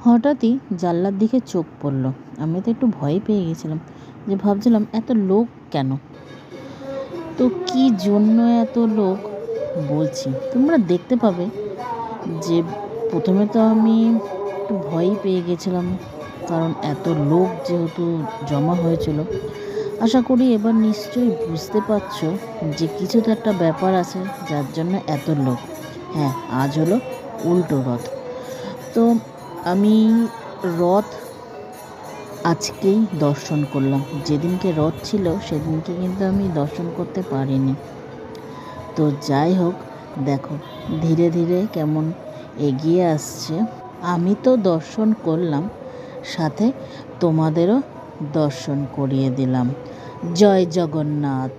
হঠাৎই জানলার দিকে চোখ পড়ল। আমি তো একটু ভয় পেয়ে গেছিলাম, যে ভাবছিলাম এত লোক কেন, তো কি জন্য এত লোক বলছি, তোমরা দেখতে পাবে। যে প্রথমে তো আমি একটু ভয়ই পেয়ে গেছিলাম, কারণ এত লোক যেহেতু জমা হয়েছিল। আশা করি এবার নিশ্চয়ই বুঝতে পারছো যে কিছু তো একটা ব্যাপার আছে যার জন্য এত লোক। হ্যাঁ, আজ হলো উল্টো রথ। তো আমি রথ আজকেই দর্শন করলাম। যেদিনকে রথ ছিল সেদিনকে কিন্তু আমি দর্শন করতে পারিনি। তো যাই হোক, দেখো ধীরে ধীরে কেমন এগিয়ে আসছে। আমি তো দর্শন করলাম, সাথে তোমাদেরও দর্শন করিয়ে দিলাম। জয় জগন্নাথ।